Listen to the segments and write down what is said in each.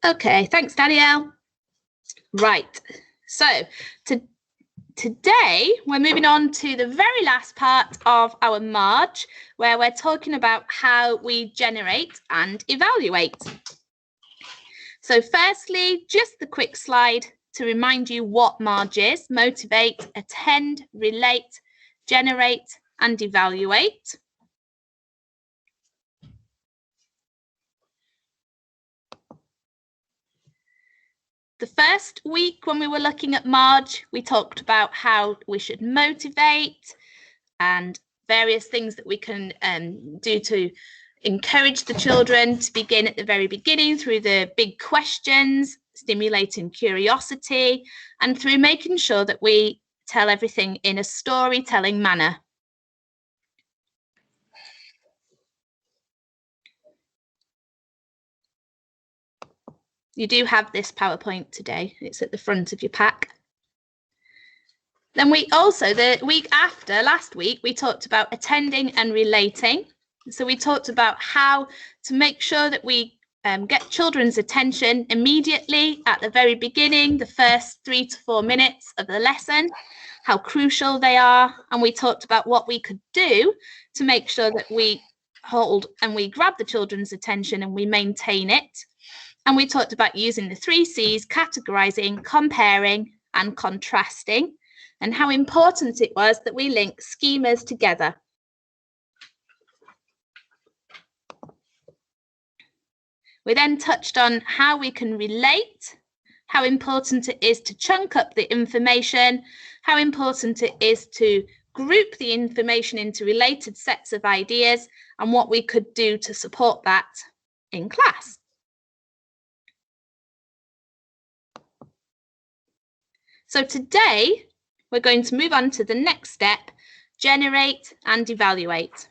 Okay, thanks, Danielle. Right, so today we're moving on to the very last part of our Marge, where we're talking about how we generate and evaluate. So firstly, just the quick slide to remind you what Marge is: motivate, attend, relate, generate, and evaluate. The first week when we were looking at Marge, we talked about how we should motivate and various things that we can do to encourage the children to begin at the very beginning through the big questions, stimulating curiosity, and through making sure that we tell everything in a storytelling manner. You do have this PowerPoint today. It's at the front of your pack. Then we also, the week after, last week, we talked about attending and relating. So we talked about how to make sure that we get children's attention immediately at the very beginning, the first 3 to 4 minutes of the lesson, how crucial they are. And we talked about what we could do to make sure that we hold and we grab the children's attention and we maintain it. And we talked about using the 3 C's: categorizing, comparing, and contrasting, and how important it was that we link schemas together. We then touched on how we can relate, how important it is to chunk up the information, how important it is to group the information into related sets of ideas, and what we could do to support that in class. So today, we're going to move on to the next step: generate and evaluate.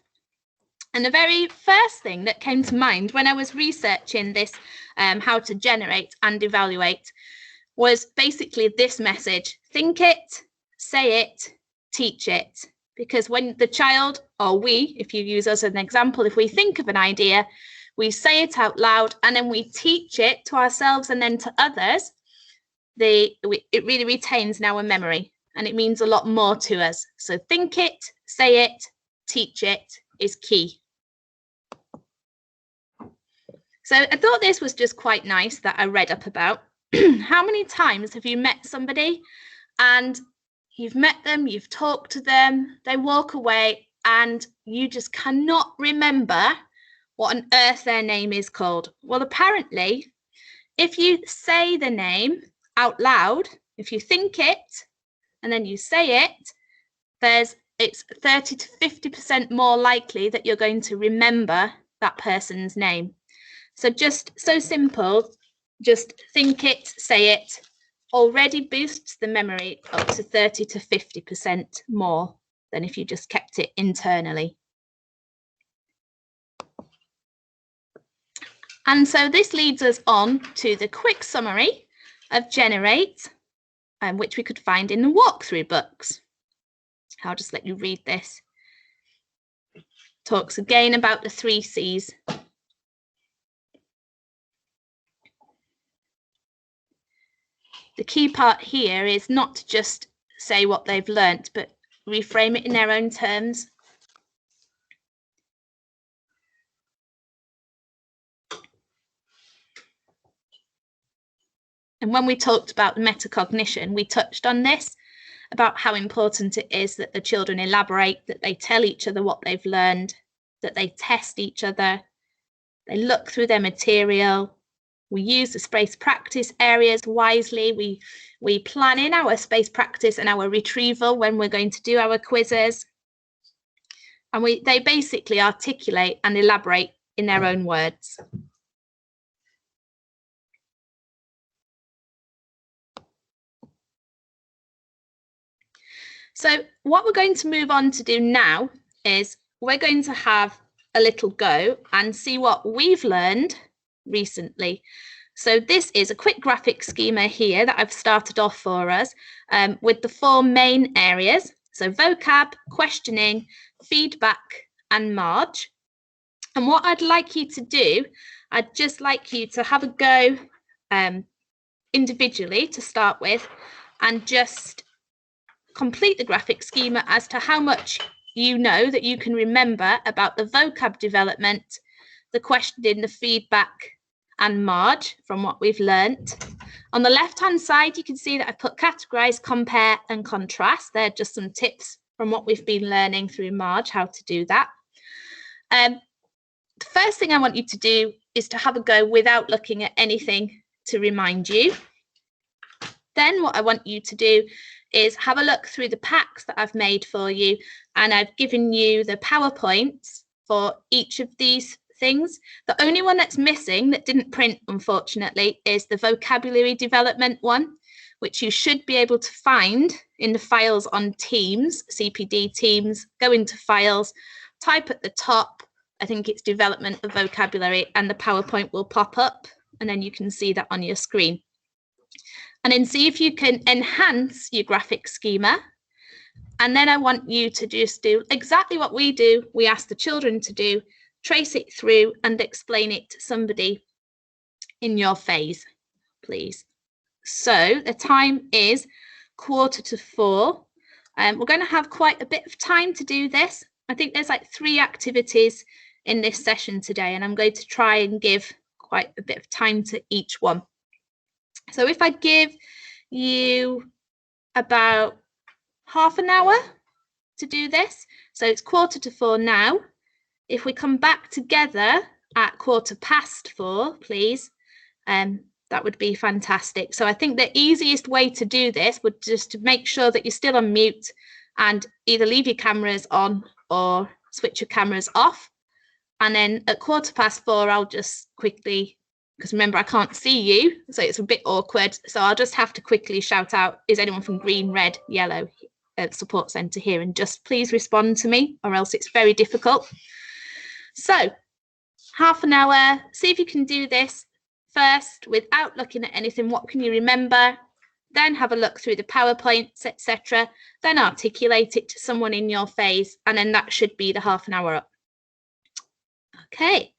And the very first thing that came to mind when I was researching this, how to generate and evaluate, was basically this message: think it, say it, teach it. Because when the child, or we, if you use us as an example, if we think of an idea, we say it out loud and then we teach it to ourselves and then to others, it really retains in our memory and it means a lot more to us. So think it, say it, teach it is key. So I thought this was just quite nice that I read up about. How many times have you met somebody and you've met them, you've talked to them, they walk away and you just cannot remember what on earth their name is called? Well, apparently, if you say the name out loud, if you think it and then you say it, it's 30 to 50% more likely that you're going to remember that person's name. So just so simple, just think it, say it, already boosts the memory up to 30 to 50% more than if you just kept it internally. And so this leads us on to the quick summary of Generate, which we could find in the walkthrough books. I'll just let you read this. Talks again about the 3 C's. The key part here is not to just say what they've learnt, but reframe it in their own terms. And when we talked about metacognition, we touched on this, about how important it is that the children elaborate, that they tell each other what they've learned, that they test each other, they look through their material. We use the space practice areas wisely. We plan in our space practice and our retrieval when we're going to do our quizzes. And they basically articulate and elaborate in their own words. So what we're going to move on to do now is we're going to have a little go and see what we've learned recently. So this is a quick graphic schema here that I've started off for us with the 4 main areas. So vocab, questioning, feedback, and Marge. And what I'd like you to do, I'd just like you to have a go individually to start with, and just complete the graphic schema as to how much you know that you can remember about the vocab development, the questioning, the feedback, and Marge from what we've learnt. On the left-hand side, you can see that I've put categorise, compare, and contrast. They're just some tips from what we've been learning through Marge, how to do that. The first thing I want you to do is to have a go without looking at anything to remind you. Then what I want you to do is have a look through the packs that I've made for you, and I've given you the PowerPoints for each of these things. The only one that's missing that didn't print, unfortunately, is the vocabulary development one, which you should be able to find in the files on Teams, CPD Teams. Go into files, type at the top, I think it's development of vocabulary, and the PowerPoint will pop up, and then you can see that on your screen. And then see if you can enhance your graphic schema. And then I want you to just do exactly what we do, we ask the children to do, trace it through and explain it to somebody in your phase, please. So the time is 3:45. We're going to have quite a bit of time to do this. I think there's like 3 activities in this session today, and I'm going to try and give quite a bit of time to each one. So if I give you about half an hour to do this, so it's 3:45 now. If we come back together at 4:15, please, that would be fantastic. So I think the easiest way to do this would just to make sure that you're still on mute and either leave your cameras on or switch your cameras off. And then at 4:15, I'll just quickly, because remember, I can't see you, so it's a bit awkward. So I'll just have to quickly shout out, is anyone from green, red, yellow support centre here? And just please respond to me, or else it's very difficult. So half an hour, see if you can do this first without looking at anything. What can you remember? Then have a look through the PowerPoints, etc. Then articulate it to someone in your phase, and then that should be the half an hour up. Okay.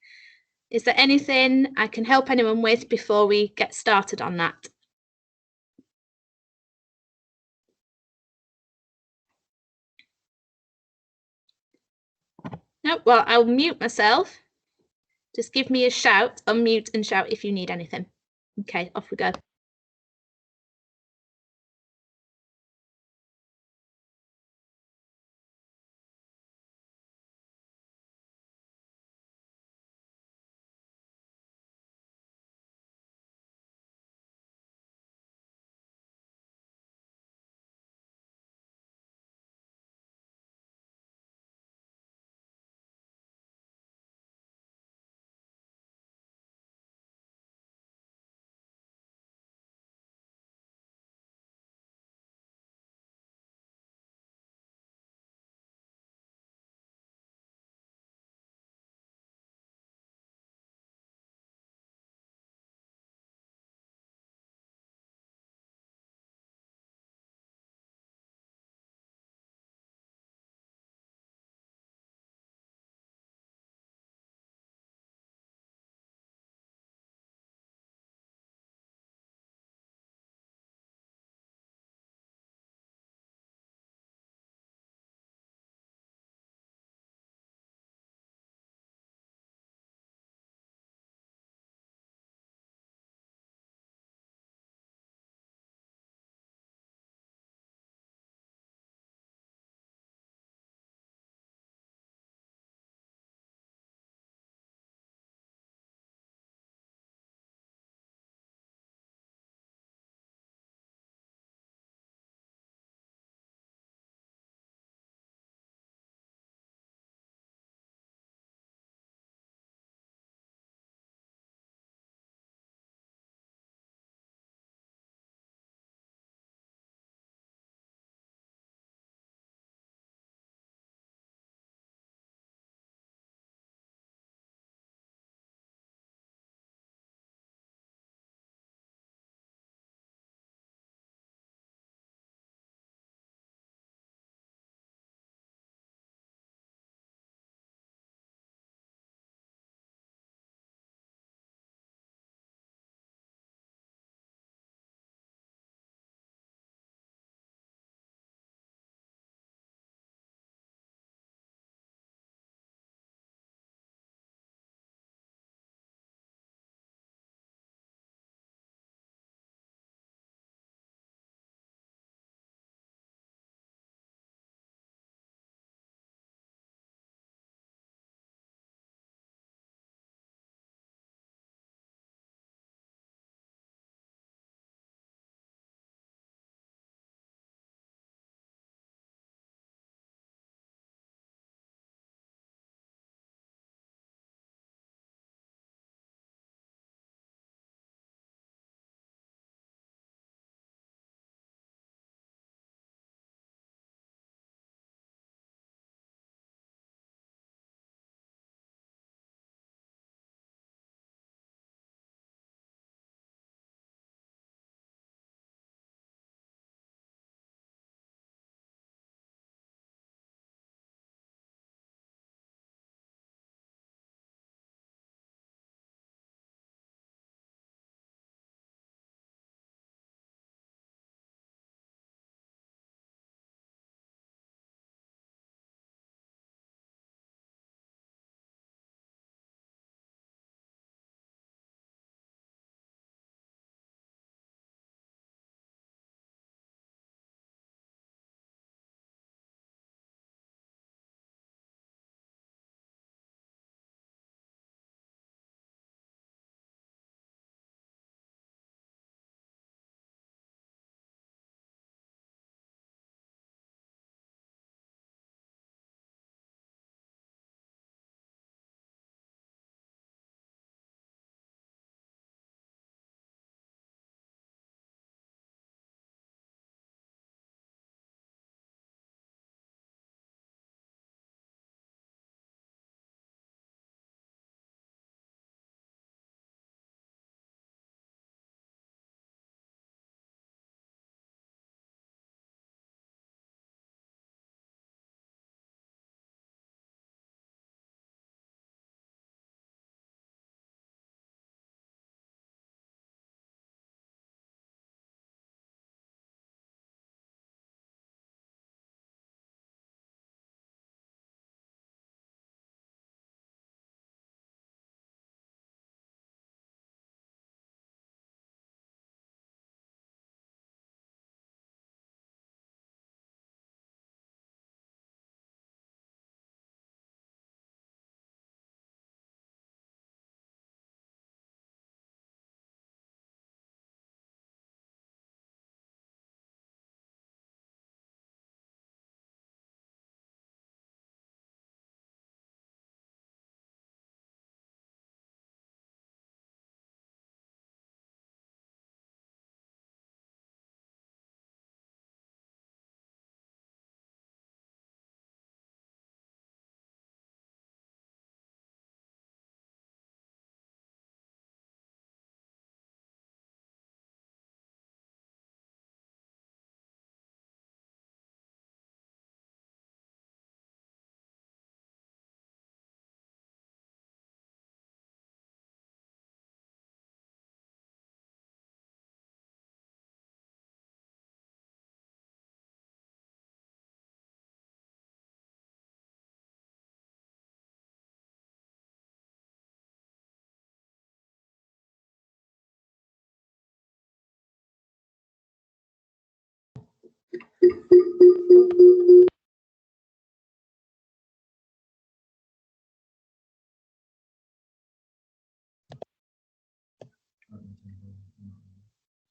Is there anything I can help anyone with before we get started on that? No, well, I'll mute myself. Just give me a shout, unmute and shout if you need anything. Okay, off we go.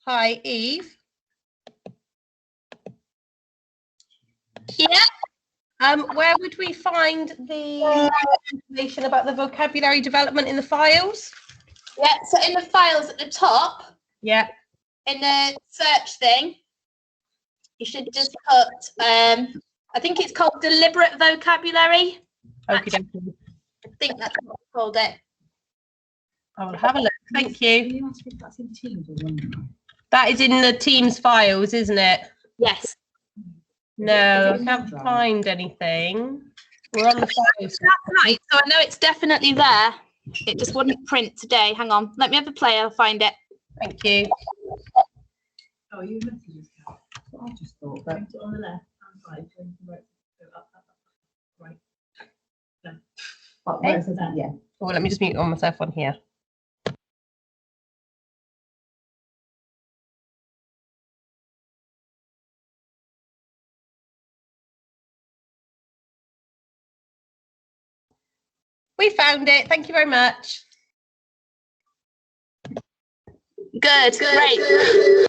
Hi, Eve. Yeah. Where would we find the information about the vocabulary development in the files? Yeah, so in the files at the top, Yeah. in the search thing, you should just put, I think it's called deliberate vocabulary. Okay. I think that's what we called it. I will have a look. Thank you. That is in the Teams files, isn't it? Yes. No, I can't find anything. We're on the files. That's right. So I know it's definitely there. It just wouldn't print today. Hang on. Let me have a play. I'll find it. Thank you. Oh, you messages. I just thought that. On the left hand side, right. No. Oh, where it says that, yeah. Oh, let me just mute on myself on here. We found it. Thank you very much. Good. Great.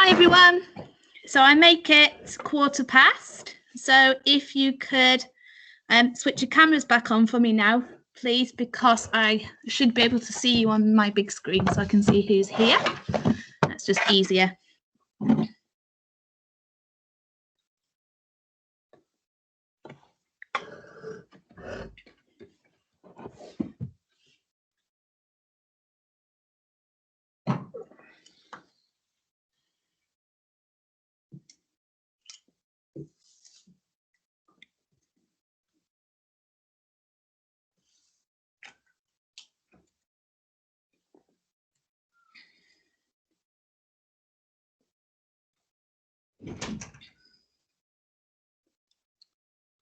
Hi everyone. So I make it 1:15. So if you could switch your cameras back on for me now, please, because I should be able to see you on my big screen so I can see who's here. That's just easier.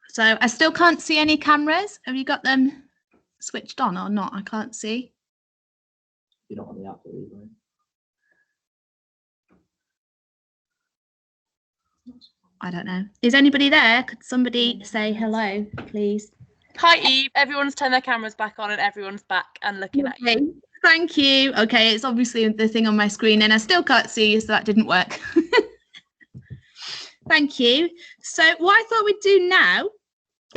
So I still can't see any cameras. Have you got them switched on or not? I can't see. You're not on the app, are you, right? I don't know. Is anybody there? Could somebody say hello, please? Hi Eve, everyone's turned their cameras back on and everyone's back and looking at you. Okay, thank you. Okay, it's obviously the thing on my screen and I still can't see you, so that didn't work. Thank you. So what I thought we'd do now,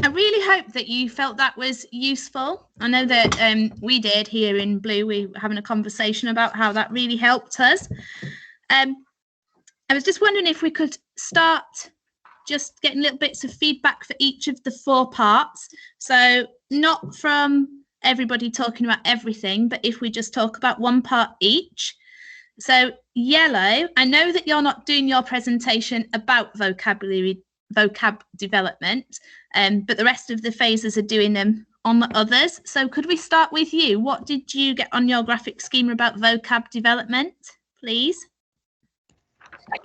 I really hope that you felt that was useful. I know that we did here in Blue. We were having a conversation about how that really helped us. I was just wondering if we could start just getting little bits of feedback for each of the 4 parts. So not from everybody talking about everything, but if we just talk about 1 part each. So Yellow, I know that you're not doing your presentation about vocab development, but the rest of the phases are doing them on the others. So could we start with you? What did you get on your graphic schema about vocab development, please?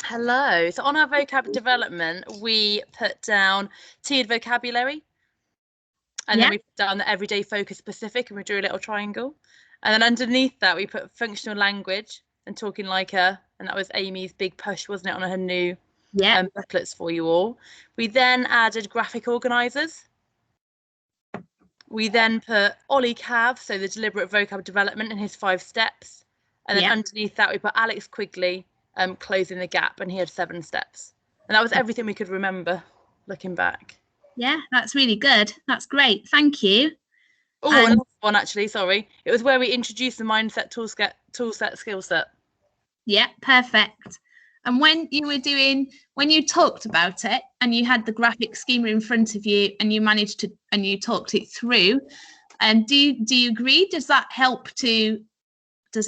Hello. So on our vocab development, we put down tiered vocabulary. And then we put down the everyday focus specific and we drew a little triangle. And then underneath that, we put functional language and talking like a, and that was Amy's big push, wasn't it, on her new booklets for you all. We then added graphic organisers. We then put Ollie Cav, so the deliberate vocab development and his 5 steps. And then underneath that, we put Alex Quigley, closing the gap, and he had 7 steps. And that was everything we could remember looking back. Yeah, that's really good. That's great. Thank you. Oh, and last one actually, sorry. It was where we introduced the mindset toolset skill set. Yeah, perfect. And when you talked about it and you had the graphic schema in front of you and you managed to, and you talked it through, and do you agree? Does it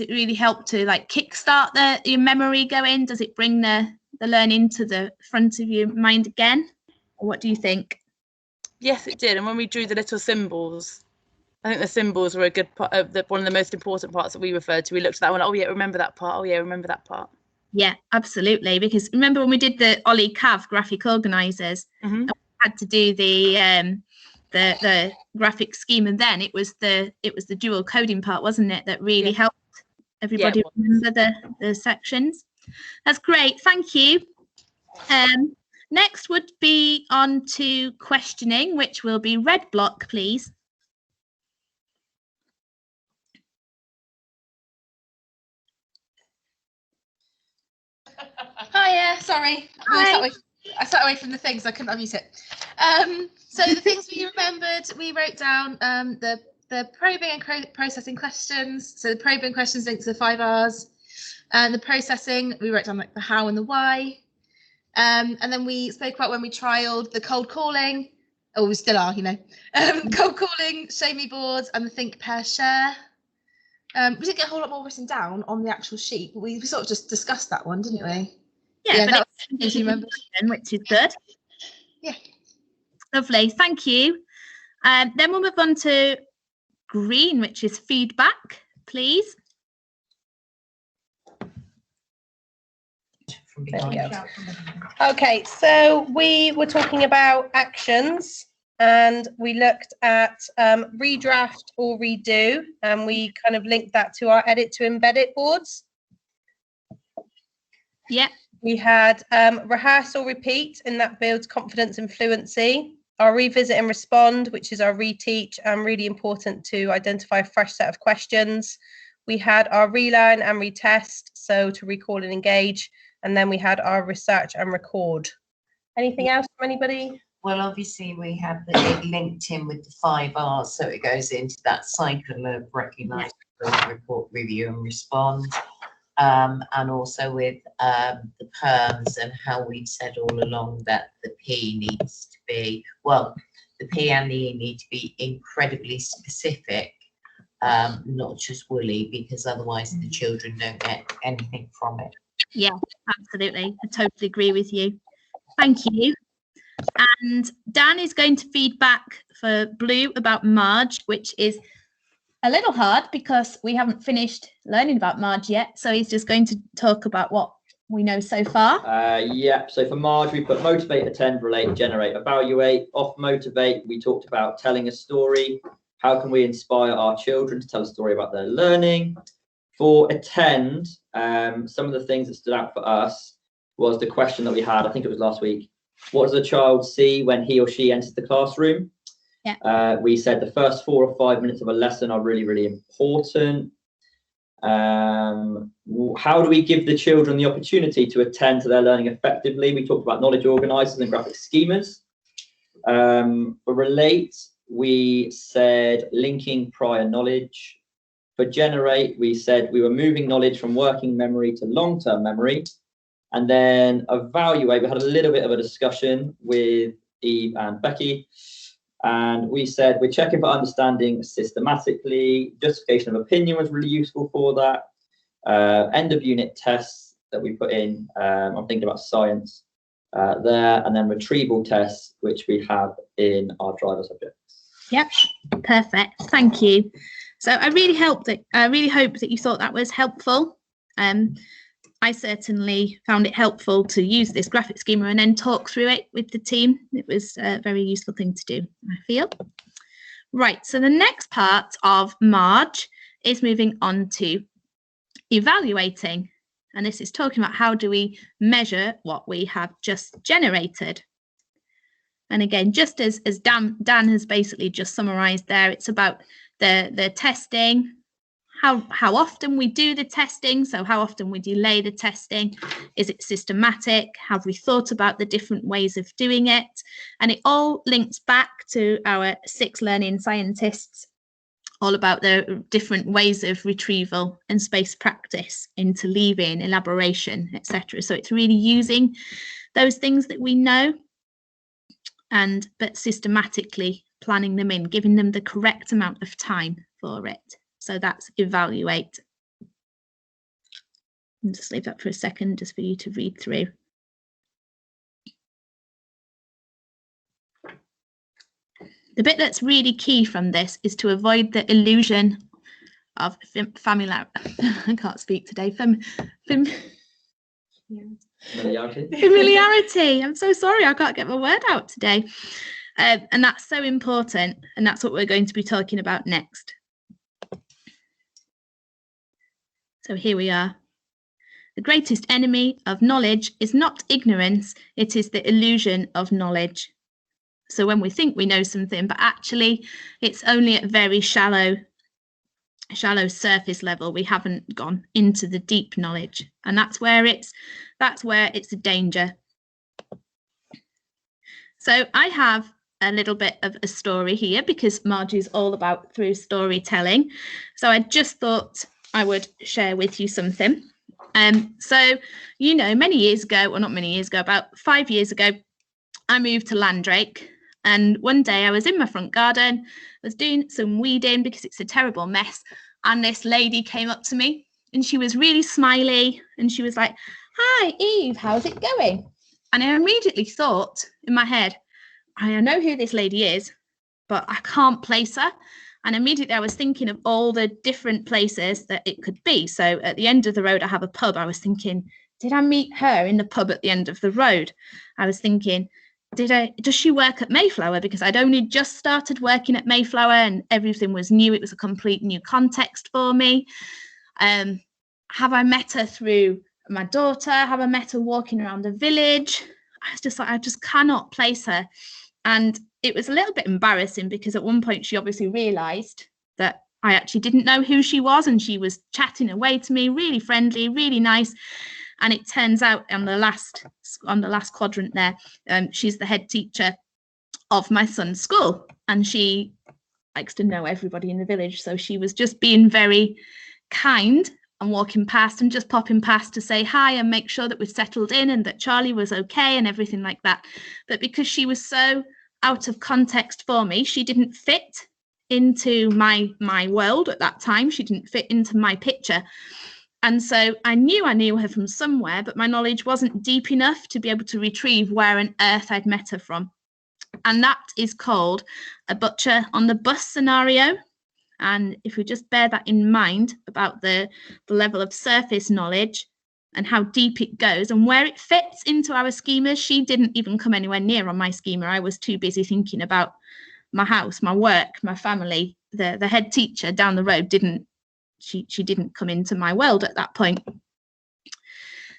really help to like kickstart your memory going? Does it bring the learning to the front of your mind again? Or what do you think? Yes, it did. And when we drew the little symbols, I think the symbols were a good part of one of the most important parts that we referred to. We looked at that one. Oh yeah, remember that part. Oh yeah, remember that part. Yeah, absolutely. Because remember when we did the Ollie Cav graphic organisers, and we had to do the graphic scheme, and then it was the dual coding part, wasn't it? That really helped everybody remember the sections. That's great. Thank you. Next would be on to questioning, which will be red block, please. Hiya, sorry. Hi. I sat away from the things, I couldn't unmute it. So the things we remembered, we wrote down the probing and processing questions. So the probing questions linked to the 5 R's. And the processing, we wrote down like the how and the why. And then we spoke about when we trialed the cold calling. Oh, we still are, cold calling, show me boards, and the think, pair, share. We didn't get a whole lot more written down on the actual sheet, but we sort of just discussed that one, didn't we? Yeah, but it's which is good. Yeah. Lovely, thank you. Then we'll move on to green, which is feedback, please. There we go. Okay, so we were talking about actions and we looked at redraft or redo, and we kind of linked that to our edit to embed it boards. Yeah. We had rehearse or repeat, and that builds confidence and fluency. Our revisit and respond, which is our reteach, and really important to identify a fresh set of questions. We had our relearn and retest, so to recall and engage. and then we had our research and record. Anything else from anybody? Well, obviously we have it linked in with the 5 R's, so it goes into that cycle of recognise, report, review and respond. And also with the perms and how we'd said all along that the P needs to be, well, the P and the E need to be incredibly specific, not just woolly, because otherwise the children don't get anything from it. Yeah, absolutely. I totally agree with you. Thank you. And Dan is going to feed back for Blue about Marge, which is a little hard because we haven't finished learning about Marge yet. So he's just going to talk about what we know so far. Yeah, so for Marge, we put motivate, attend, relate, generate, evaluate. Off motivate, we talked about telling a story. How can we inspire our children to tell a story about their learning? For attend, some of the things that stood out for us was the question that we had, I think it was last week. What does a child see when he or she enters the classroom? Yeah. We said the first 4 or 5 minutes of a lesson are really, really important. How do we give the children the opportunity to attend to their learning effectively? We talked about knowledge organisers and graphic schemas. For relate, we said linking prior knowledge. For generate, we said we were moving knowledge from working memory to long-term memory. And then evaluate, we had a little bit of a discussion with Eve and Becky. And we said we're checking for understanding systematically. Justification of opinion was really useful for that. End of unit tests that we put in. I'm thinking about science there, and then retrieval tests, which we have in our driver subjects. Yep, perfect. Thank you. So I really hope that you thought that was helpful. I certainly found it helpful to use this graphic schema and then talk through it with the team. It was a very useful thing to do, I feel. Right, so the next part of Marge is moving on to evaluating. And this is talking about how do we measure what we have just generated. And again, just as Dan has basically just summarised there, it's about the testing, how often we do the testing, so how often we delay the testing, is it systematic, have we thought about the different ways of doing it, and it all links back to our 6 learning scientists, all about the different ways of retrieval and space practice, interleaving, elaboration, etc. So it's really using those things that we know, but systematically planning them in, giving them the correct amount of time for it. So that's evaluate. And just leave that for a second, just for you to read through. The bit that's really key from this is to avoid the illusion of familiarity. I can't speak today. Familiarity. I'm so sorry, I can't get my word out today. And that's so important, and that's what we're going to be talking about next. So here we are. The greatest enemy of knowledge is not ignorance, it is the illusion of knowledge. So when we think we know something, but actually it's only at very shallow surface level, we haven't gone into the deep knowledge, and that's where it's a danger. So I have a little bit of a story here because Marge is all about through storytelling. So I just thought I would share with you something. So, you know, many years ago, or not many years ago, about 5 years ago, I moved to Landrake. And one day I was in my front garden, I was doing some weeding because it's a terrible mess. And this lady came up to me and she was really smiley. And she was like, "Hi, Eve, how's it going?" And I immediately thought in my head, I know who this lady is, but I can't place her. And immediately I was thinking of all the different places that it could be. So at the end of the road, I have a pub. I was thinking, did I meet her in the pub at the end of the road? I was thinking, does she work at Mayflower? Because I'd only just started working at Mayflower and everything was new. It was a complete new context for me. Have I met her through my daughter? Have I met her walking around the village? I was just like, I just cannot place her. And it was a little bit embarrassing because at one point she obviously realised that I actually didn't know who she was, and she was chatting away to me, really friendly, really nice. And it turns out on the last quadrant there, she's the head teacher of my son's school, and she likes to know everybody in the village. So she was just being very kind and walking past and just popping past to say hi and make sure that we'd settled in and that Charlie was okay and everything like that. But because she was so out of context for me, she didn't fit into my world at that time. She didn't fit into my picture. And so I knew her from somewhere, but my knowledge wasn't deep enough to be able to retrieve where on earth I'd met her from. And that is called a butcher on the bus scenario. And if we just bear that in mind about the level of surface knowledge and how deep it goes and where it fits into our schemas, she didn't even come anywhere near on my schema. I was too busy thinking about my house, my work, my family. The head teacher down the road didn't come into my world at that point.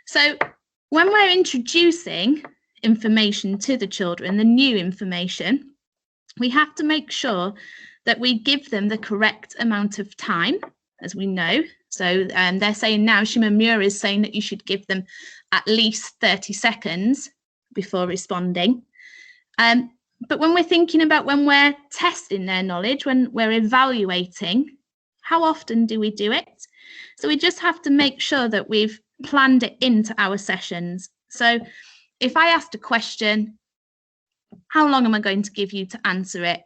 So when we're introducing information to the children, the new information, we have to make sure that we give them the correct amount of time, as we know. So they're saying now, Shimamura is saying that you should give them at least 30 seconds before responding. But when we're thinking about when we're testing their knowledge, when we're evaluating, how often do we do it? So we just have to make sure that we've planned it into our sessions. So if I asked a question, how long am I going to give you to answer it?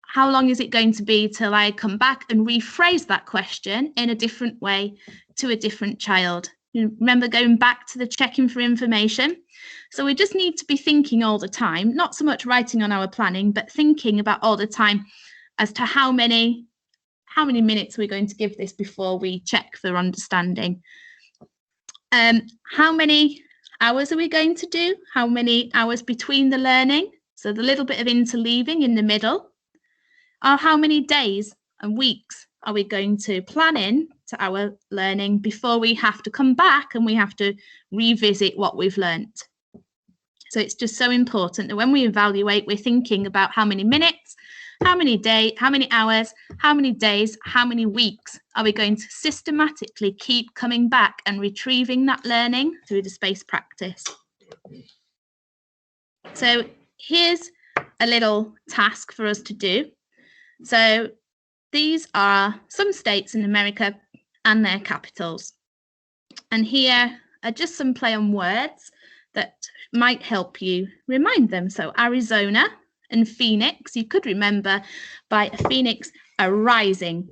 How long is it going to be till I come back and rephrase that question in a different way to a different child? You remember going back to the checking for information? So we just need to be thinking all the time, not so much writing on our planning, but thinking about all the time as to how many minutes we're going to give this before we check for understanding. How many hours are we going to do? How many hours between the learning? So the little bit of interleaving in the middle. Or how many days and weeks are we going to plan in to our learning before we have to come back and we have to revisit what we've learnt? So it's just so important that when we evaluate, we're thinking about how many minutes, how many days, how many hours, how many days, how many weeks are we going to systematically keep coming back and retrieving that learning through the space practice. So here's a little task for us to do. So these are some states in America and their capitals. And here are just some play on words that might help you remind them. So Arizona and Phoenix, you could remember by a phoenix arising.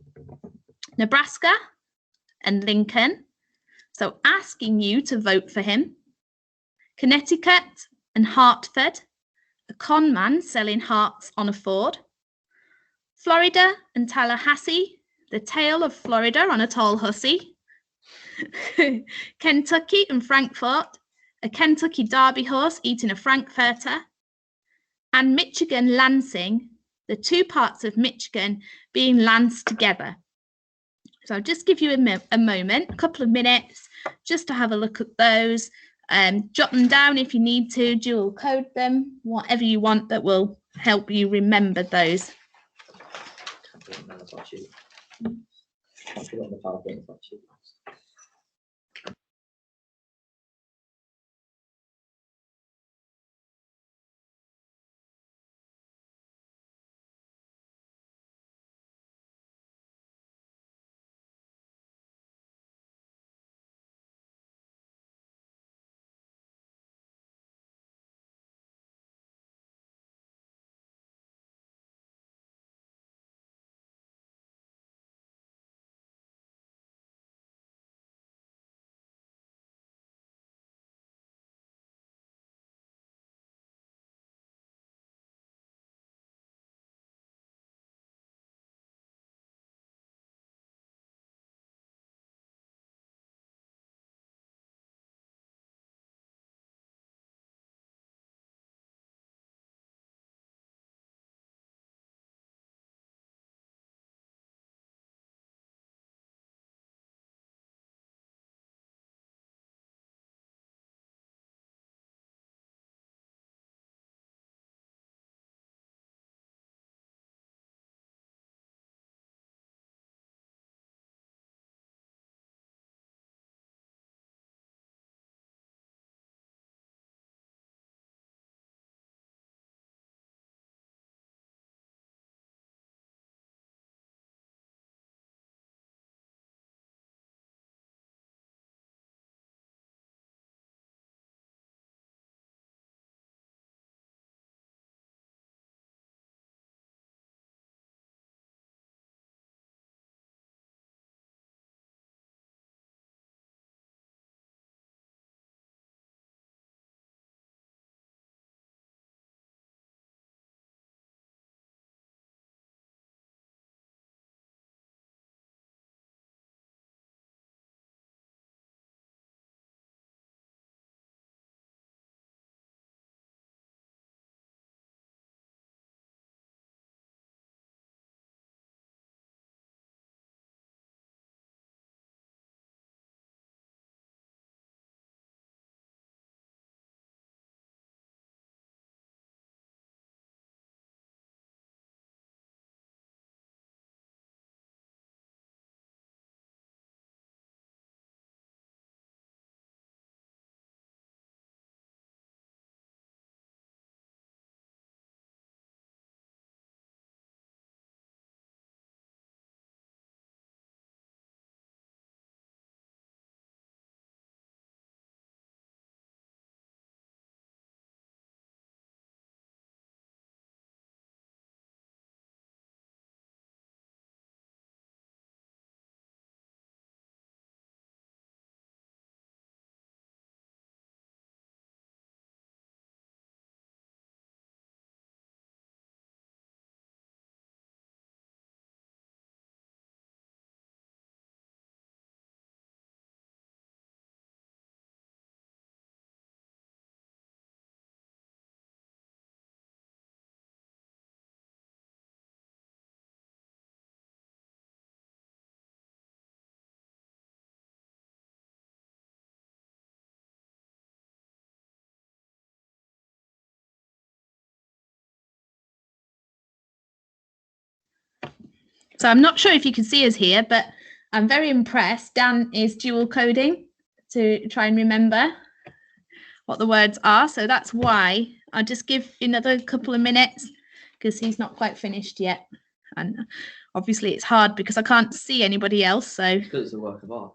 Nebraska and Lincoln, so asking you to vote for him. Connecticut and Hartford, a con man selling hearts on a Ford. Florida and Tallahassee, the tale of Florida on a tall hussy. Kentucky and Frankfort, a Kentucky Derby horse eating a Frankfurter. And Michigan Lansing, the two parts of Michigan being lanced together. So I'll just give you a moment, a couple of minutes, just to have a look at those. Jot them down if you need to, dual code them, whatever you want that will help you remember those. So I'm not sure if you can see us here, but I'm very impressed. Dan is dual coding to try and remember what the words are. So that's why I'll just give another couple of minutes because he's not quite finished yet. And obviously it's hard because I can't see anybody else. So Because it's a work of art.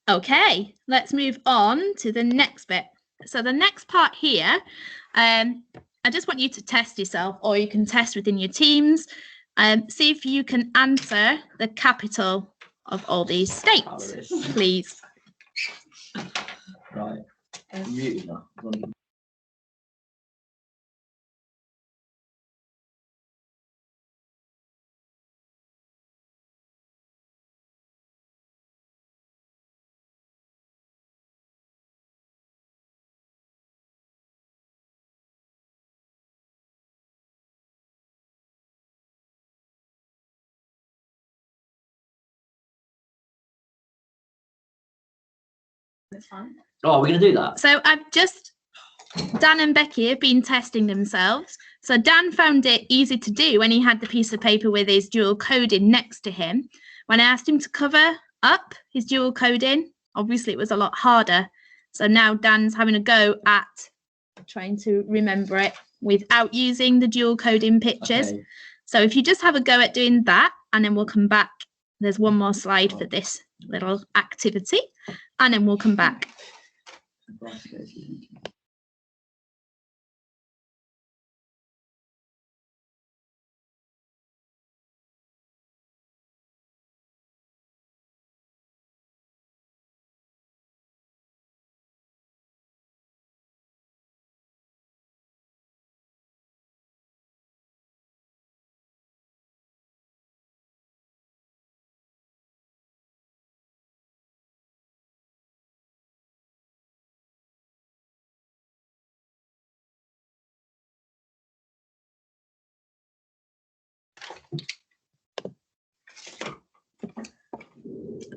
Okay, let's move on to the next bit. So the next part here, I just want you to test yourself, or you can test within your teams, see if you can answer the capital of all these states, please. Right. I'm muted now. Oh, are we going to do that? So Dan and Becky have been testing themselves. So Dan found it easy to do when he had the piece of paper with his dual coding next to him. When I asked him to cover up his dual coding, obviously it was a lot harder. So now Dan's having a go at trying to remember it without using the dual coding pictures. Okay. So if you just have a go at doing that, and then we'll come back. There's one more slide for this little activity, and then we'll come back.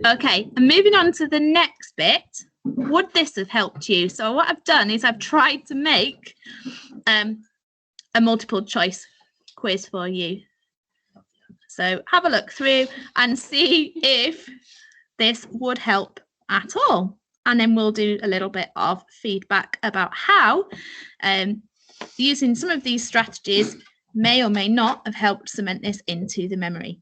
Okay, and moving on to the next bit, would this have helped you? So what I've done is I've tried to make a multiple choice quiz for you. So have a look through and see if this would help at all. And then we'll do a little bit of feedback about how using some of these strategies may or may not have helped cement this into the memory.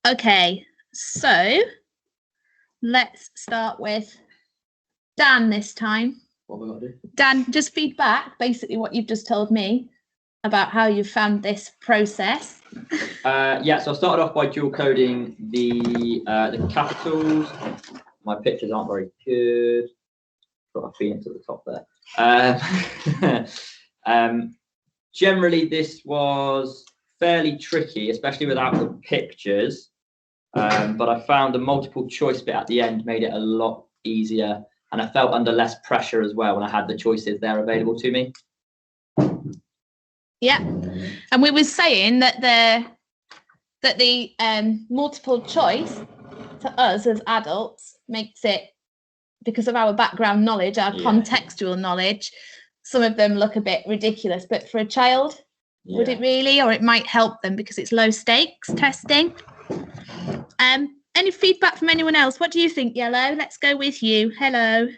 Okay, so let's start with Dan this time. What have we got to do? Dan, just feedback, basically what you've just told me about how you found this process. Yeah, so I started off by dual coding the capitals. My pictures aren't very good. Got my feelings at the top there. Generally, this was fairly tricky, especially without the pictures. But I found the multiple choice bit at the end made it a lot easier, and I felt under less pressure as well when I had the choices there available to me. Yeah, and we were saying that the multiple choice to us as adults makes it, because of our background knowledge, our contextual knowledge, some of them look a bit ridiculous, but for a child, would it really? Or it might help them because it's low stakes testing. Any feedback from anyone else? What do you think, Yellow? Let's go with you. Hello.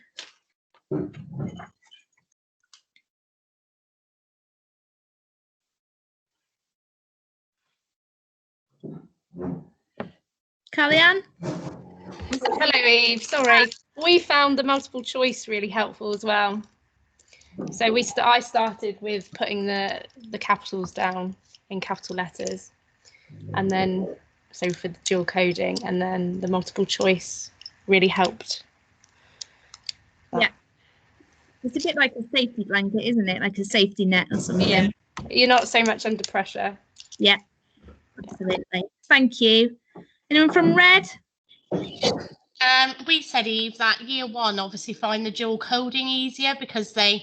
Kellyanne? Hello, Eve. Sorry. We found the multiple choice really helpful as well. So I started with putting the capitals down in capital letters, and then so for the dual coding, and then the multiple choice really helped. Yeah. It's a bit like a safety blanket, isn't it? Like a safety net or something. Yeah. You're not so much under pressure. Yeah, absolutely. Thank you. Anyone from Red? We said, Eve, that year one obviously find the dual coding easier because the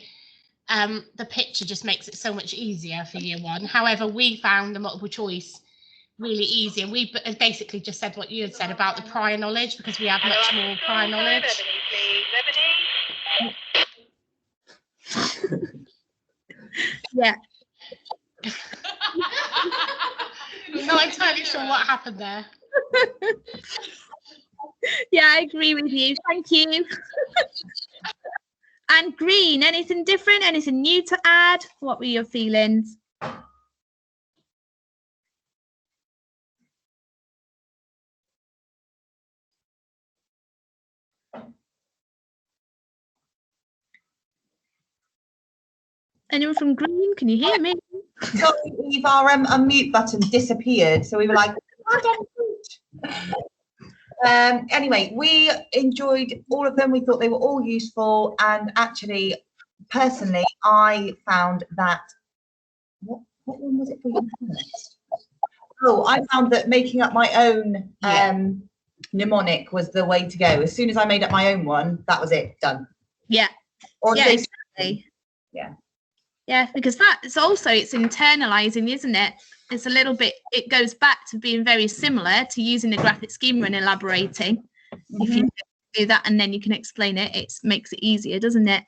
picture just makes it so much easier for year one. However, we found the multiple choice really easy, and we basically just said what you had said about the prior knowledge, because we have much more prior knowledge. Yeah. I'm not entirely sure what happened there. Yeah, I agree with you. Thank you. And Green, anything different? Anything new to add? What were your feelings? Anyone from Green? Can you hear me? Sorry, Eve, our unmute button disappeared, so we were like, anyway, we enjoyed all of them. We thought they were all useful, and actually, personally, I found that what one was it for you? Oh, I found that making up my own mnemonic was the way to go. As soon as I made up my own one, that was it, done. Yeah. Or yeah, exactly. Yeah. Yeah, because it's internalizing, isn't it? It's a little bit, it goes back to being very similar to using the graphic schema and elaborating. If you do that and then you can explain it, it makes it easier, doesn't it?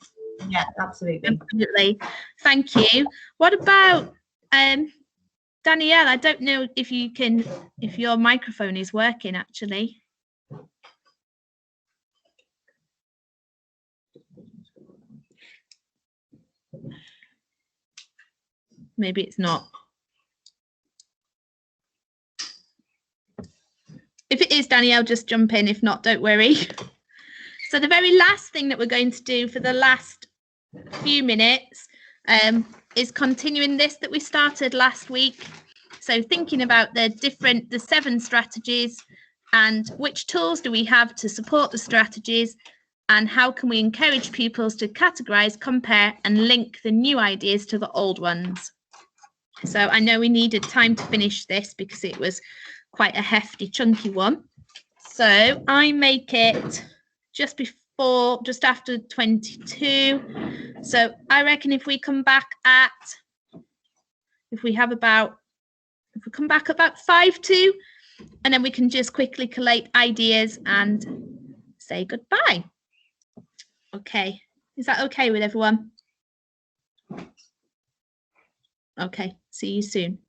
Yeah, absolutely. Absolutely. Thank you. What about Danielle? I don't know if your microphone is working actually. Maybe it's not. If it is, Danielle, just jump in. If not, don't worry. So the very last thing that we're going to do for the last few minutes is continuing this that we started last week. So thinking about the 7 strategies and which tools do we have to support the strategies, and how can we encourage pupils to categorize, compare and link the new ideas to the old ones. So I know we needed time to finish this because it was quite a hefty, chunky one. So I make it just after 22. So I reckon if we come back about 5 to, and then we can just quickly collate ideas and say goodbye. Okay, is that okay with everyone? Okay, see you soon.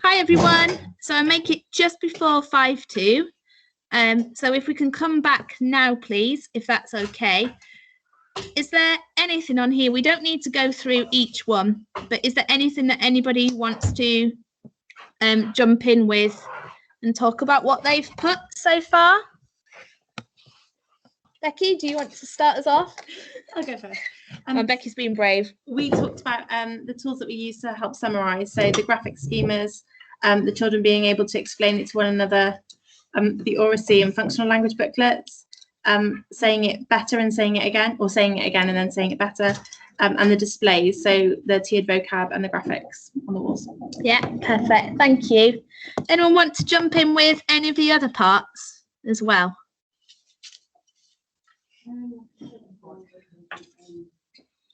Hi everyone. So I make it just before 5 to. So if we can come back now, please, if that's okay. Is there anything on here? We don't need to go through each one, but is there anything that anybody wants to jump in with and talk about what they've put so far? Becky, do you want to start us off? I'll go first. Becky's being brave. We talked about the tools that we use to help summarise. So the graphic schemas, the children being able to explain it to one another, the oracy and functional language booklets, saying it better and saying it again, or saying it again and then saying it better, and the displays, so the tiered vocab and the graphics on the walls. Yeah, perfect. Thank you. Anyone want to jump in with any of the other parts as well?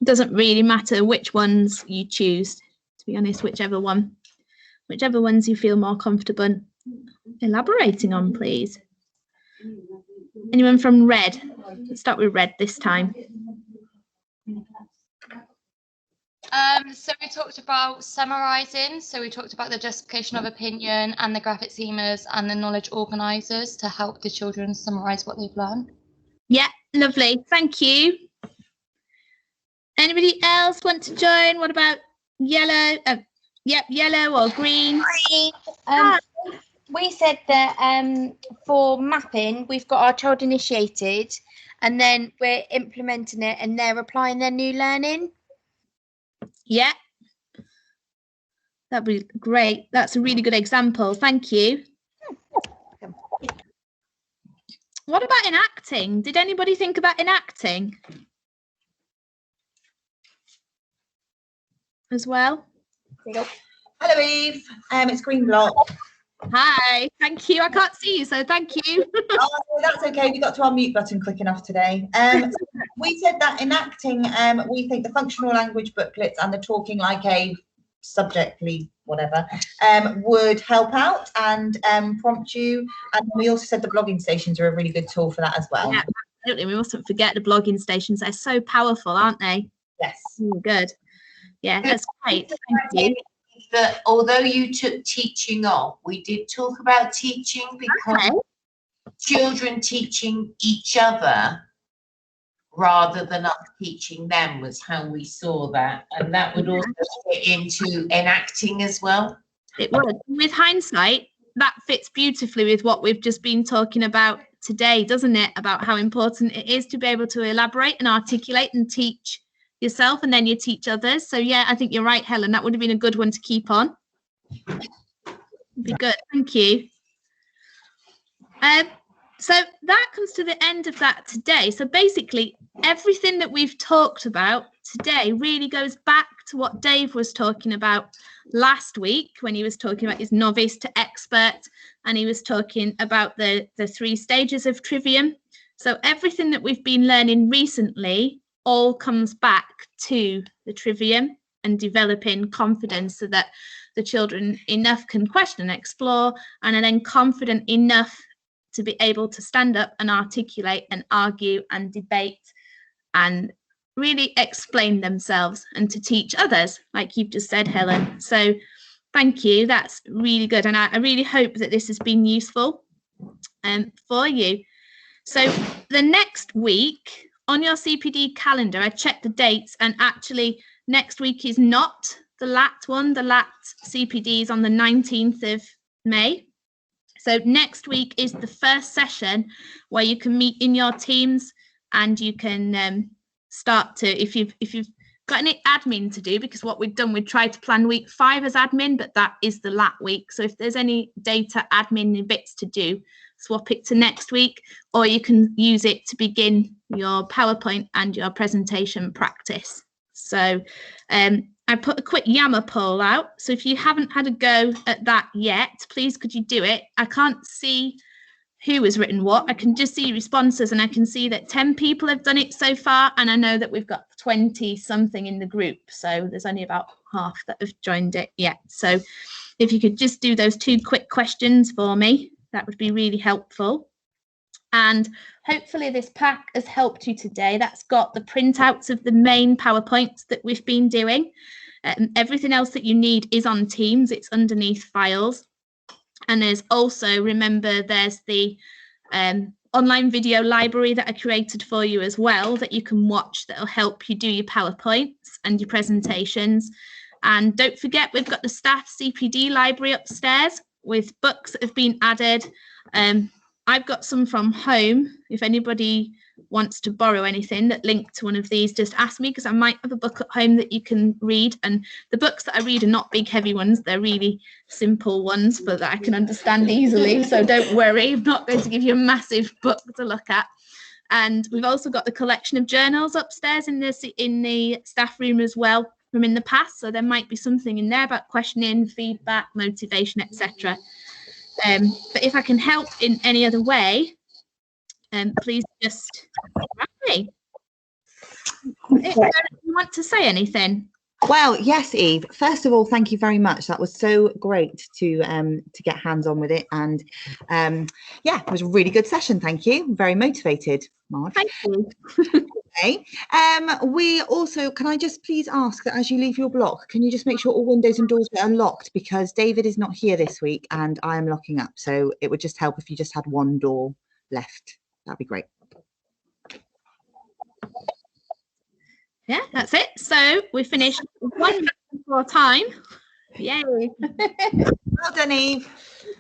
Doesn't really matter which ones you choose, to be honest, whichever ones you feel more comfortable elaborating on, please. Anyone from Red? Let's start with Red this time. So we talked about summarising. So we talked about the justification of opinion and the graphic schemas and the knowledge organisers to help the children summarise what they've learned. Yeah, lovely. Thank you. Anybody else want to join? What about yellow? Yep, yellow or green. We said that for mapping, we've got our child initiated, and then we're implementing it, and they're applying their new learning. Yeah, that'd be great. That's a really good example. Thank you. What about enacting? Did anybody think about enacting as well? Hello, Eve. It's Green Block. Hi, thank you. I can't see you, so thank you. Oh, that's okay. We got to our mute button quick enough today. We said that enacting, we think the functional language booklets and the talking like a subjectly whatever would help out and prompt you. And we also said the blogging stations are a really good tool for that as well. Yeah, absolutely. We mustn't forget the blogging stations. They're so powerful, aren't they? Yes. Good. Yeah, that's great. Thank you. That although you took teaching off, we did talk about teaching because children teaching each other rather than us teaching them was how we saw that, and that would also fit into enacting as well. It would. With hindsight, that fits beautifully with what we've just been talking about today, doesn't it? About how important it is to be able to elaborate and articulate and teach yourself, and then you teach others. So yeah, I think you're right, Helen. That would have been a good one to keep on. Be good. Thank you. So that comes to the end of that today. So basically, everything that we've talked about today really goes back to what Dave was talking about last week when he was talking about his novice to expert, and he was talking about the 3 stages of trivium. So everything that we've been learning recently all comes back to the trivium and developing confidence so that the children enough can question and explore and are then confident enough to be able to stand up and articulate and argue and debate and really explain themselves and to teach others, like you've just said, Helen. So thank you. That's really good. And I really hope that this has been useful for you. So the next week, on your CPD calendar, I checked the dates, and actually next week is not the LAT one. The LAT CPD is on the 19th of May. So next week is the first session where you can meet in your teams, and you can start to, if you've got any admin to do, because what we've done, we tried to plan week 5 as admin, but that is the LAT week. So if there's any data admin bits to do, swap it to next week, or you can use it to begin your PowerPoint and your presentation practice. So I put a quick Yammer poll out. So if you haven't had a go at that yet, please could you do it? I can't see who has written what. I can just see responses, and I can see that 10 people have done it so far, and I know that we've got 20 something in the group, so there's only about half that have joined it yet. So if you could just do those 2 quick questions for me, that would be really helpful. And hopefully this pack has helped you today. That's got the printouts of the main PowerPoints that we've been doing. Everything else that you need is on Teams. It's underneath files. And there's also, remember, there's the online video library that I created for you as well that you can watch that will help you do your PowerPoints and your presentations. And don't forget, we've got the staff CPD library upstairs with books that have been added. I've got some from home. If anybody wants to borrow anything that link to one of these, just ask me, because I might have a book at home that you can read. And the books that I read are not big heavy ones, they're really simple ones but that I can understand easily, so don't worry, I'm not going to give you a massive book to look at. And we've also got the collection of journals upstairs in the staff room as well from in the past, so there might be something in there about questioning, feedback, motivation, etc. But if I can help in any other way, please just ask me. If you want to say anything. Well, yes, Eve. First of all, thank you very much. That was so great to get hands on with it, and yeah, it was a really good session. Thank you. Very motivated, Marge. Thank you. Okay. We also, can I just please ask that as you leave your block, can you just make sure all windows and doors are locked, because David is not here this week and I am locking up. So it would just help if you just had one door left. That'd be great. Yeah, that's it. So we finished 1 minute before time. Yay. Well done, Eve.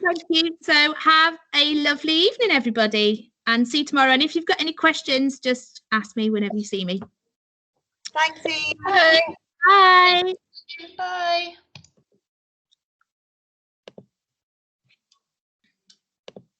Thank you. So have a lovely evening, everybody, and see you tomorrow. And if you've got any questions, just ask me whenever you see me. Thanks, Eve. Bye. Bye. Bye.